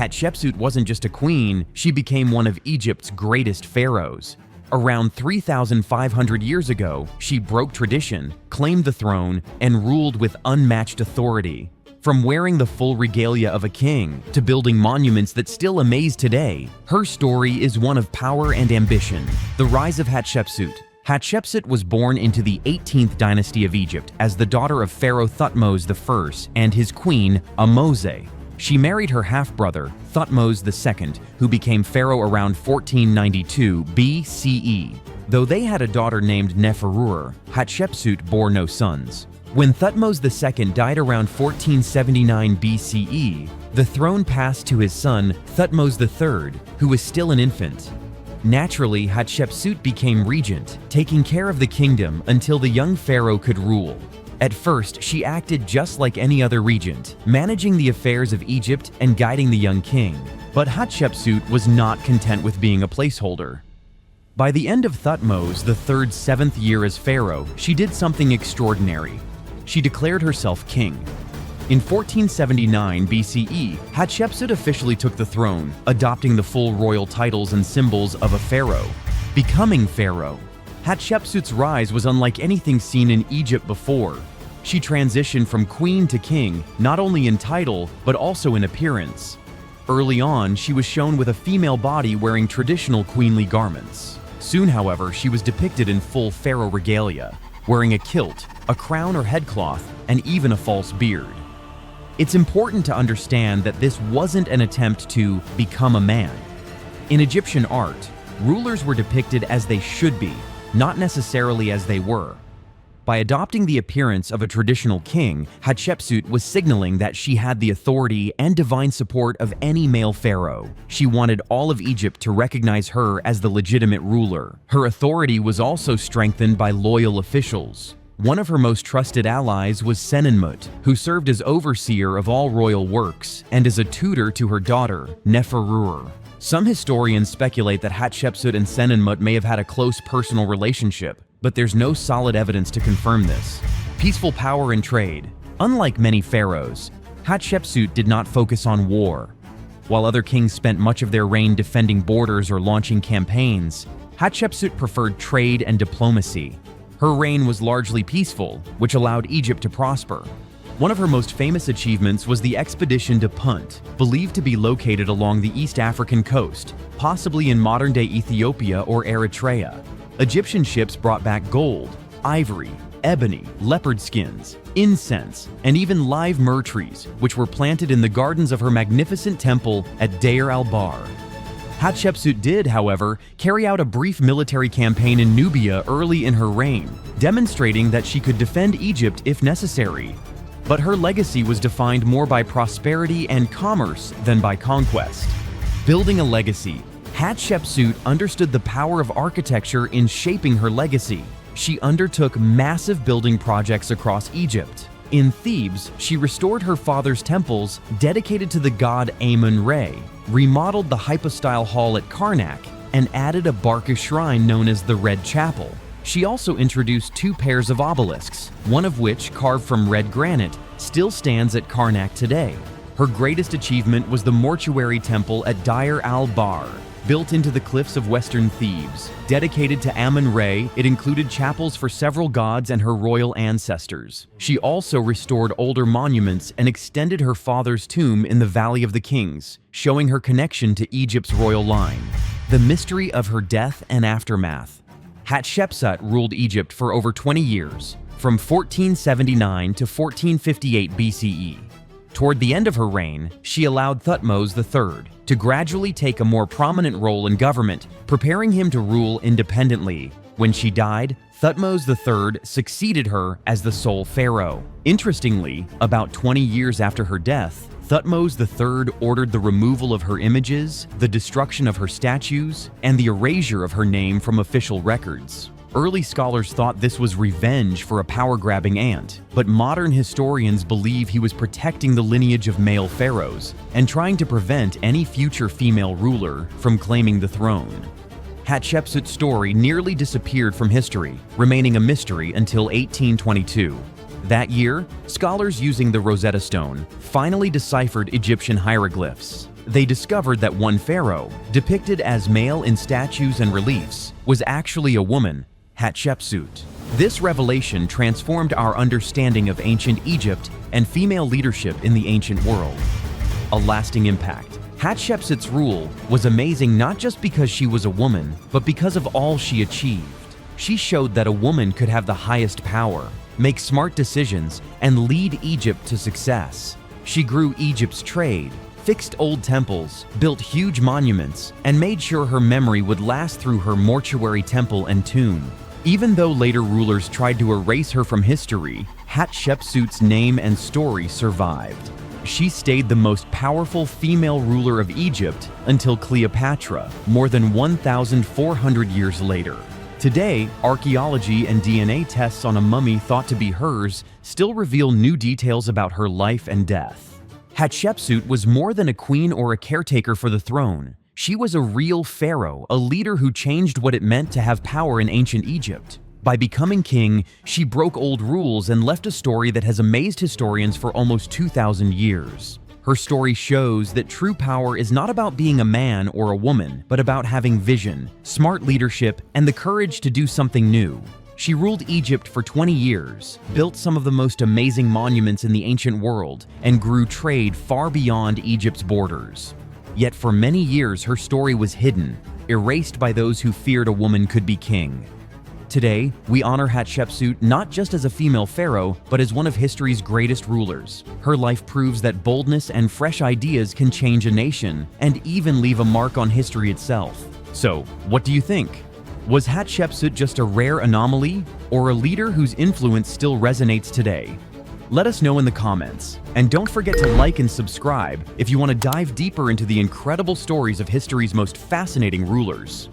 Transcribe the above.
Hatshepsut wasn't just a queen, she became one of Egypt's greatest pharaohs. Around 3,500 years ago, she broke tradition, claimed the throne, and ruled with unmatched authority. From wearing the full regalia of a king to building monuments that still amaze today, her story is one of power and ambition. The rise of Hatshepsut. Hatshepsut was born into the 18th dynasty of Egypt as the daughter of Pharaoh Thutmose I and his queen, Ahmose. She married her half-brother, Thutmose II, who became pharaoh around 1492 BCE. Though they had a daughter named Neferur, Hatshepsut bore no sons. When Thutmose II died around 1479 BCE, the throne passed to his son, Thutmose III, who was still an infant. Naturally, Hatshepsut became regent, taking care of the kingdom until the young pharaoh could rule. At first, she acted just like any other regent, managing the affairs of Egypt and guiding the young king. But Hatshepsut was not content with being a placeholder. By the end of Thutmose III's 7th year as pharaoh, she did something extraordinary. She declared herself king. In 1479 BCE, Hatshepsut officially took the throne, adopting the full royal titles and symbols of a pharaoh. Becoming pharaoh. Hatshepsut's rise was unlike anything seen in Egypt before. She transitioned from queen to king, not only in title, but also in appearance. Early on, she was shown with a female body wearing traditional queenly garments. Soon, however, she was depicted in full pharaoh regalia, wearing a kilt, a crown or headcloth, and even a false beard. It's important to understand that this wasn't an attempt to become a man. In Egyptian art, rulers were depicted as they should be, not necessarily as they were. By adopting the appearance of a traditional king, Hatshepsut was signaling that she had the authority and divine support of any male pharaoh. She wanted all of Egypt to recognize her as the legitimate ruler. Her authority was also strengthened by loyal officials. One of her most trusted allies was Senenmut, who served as overseer of all royal works and as a tutor to her daughter, Neferur. Some historians speculate that Hatshepsut and Senenmut may have had a close personal relationship, but there's no solid evidence to confirm this. Peaceful power and trade. Unlike many pharaohs, Hatshepsut did not focus on war. While other kings spent much of their reign defending borders or launching campaigns, Hatshepsut preferred trade and diplomacy. Her reign was largely peaceful, which allowed Egypt to prosper. One of her most famous achievements was the expedition to Punt, believed to be located along the East African coast, possibly in modern-day Ethiopia or Eritrea. Egyptian ships brought back gold, ivory, ebony, leopard skins, incense, and even live myrrh trees, which were planted in the gardens of her magnificent temple at Deir el-Bahari. Hatshepsut did, however, carry out a brief military campaign in Nubia early in her reign, demonstrating that she could defend Egypt if necessary. But her legacy was defined more by prosperity and commerce than by conquest. Building a legacy, Hatshepsut understood the power of architecture in shaping her legacy. She undertook massive building projects across Egypt. In Thebes, she restored her father's temples dedicated to the god Amun-Re, remodeled the hypostyle hall at Karnak, and added a Barca shrine known as the Red Chapel. She also introduced 2 pairs of obelisks, one of which, carved from red granite, still stands at Karnak today. Her greatest achievement was the mortuary temple at Deir el-Bahari, built into the cliffs of western Thebes. Dedicated to Amun-Re, it included chapels for several gods and her royal ancestors. She also restored older monuments and extended her father's tomb in the Valley of the Kings, showing her connection to Egypt's royal line. The mystery of her death and aftermath. Hatshepsut ruled Egypt for over 20 years, from 1479 to 1458 BCE. Toward the end of her reign, she allowed Thutmose III to gradually take a more prominent role in government, preparing him to rule independently. When she died, Thutmose III succeeded her as the sole pharaoh. Interestingly, about 20 years after her death, Thutmose III ordered the removal of her images, the destruction of her statues, and the erasure of her name from official records. Early scholars thought this was revenge for a power-grabbing aunt, but modern historians believe he was protecting the lineage of male pharaohs and trying to prevent any future female ruler from claiming the throne. Hatshepsut's story nearly disappeared from history, remaining a mystery until 1822. That year, scholars using the Rosetta Stone finally deciphered Egyptian hieroglyphs. they discovered that one pharaoh, depicted as male in statues and reliefs, was actually a woman, Hatshepsut. This revelation transformed our understanding of ancient Egypt and female leadership in the ancient world. A lasting impact. Hatshepsut's rule was amazing not just because she was a woman, but because of all she achieved. She showed that a woman could have the highest power, make smart decisions, and lead Egypt to success. She grew Egypt's trade, fixed old temples, built huge monuments, and made sure her memory would last through her mortuary temple and tomb. Even though later rulers tried to erase her from history, Hatshepsut's name and story survived. She stayed the most powerful female ruler of Egypt until Cleopatra, more than 1,400 years later. Today, archaeology and DNA tests on a mummy thought to be hers still reveal new details about her life and death. Hatshepsut was more than a queen or a caretaker for the throne. She was a real pharaoh, a leader who changed what it meant to have power in ancient Egypt. By becoming king, she broke old rules and left a story that has amazed historians for almost 2,000 years. Her story shows that true power is not about being a man or a woman, but about having vision, smart leadership, and the courage to do something new. She ruled Egypt for 20 years, built some of the most amazing monuments in the ancient world, and grew trade far beyond Egypt's borders. Yet for many years, her story was hidden, erased by those who feared a woman could be king. Today, we honor Hatshepsut not just as a female pharaoh, but as one of history's greatest rulers. Her life proves that boldness and fresh ideas can change a nation, and even leave a mark on history itself. So, what do you think? Was Hatshepsut just a rare anomaly, or a leader whose influence still resonates today? Let us know in the comments. And don't forget to like and subscribe if you want to dive deeper into the incredible stories of history's most fascinating rulers.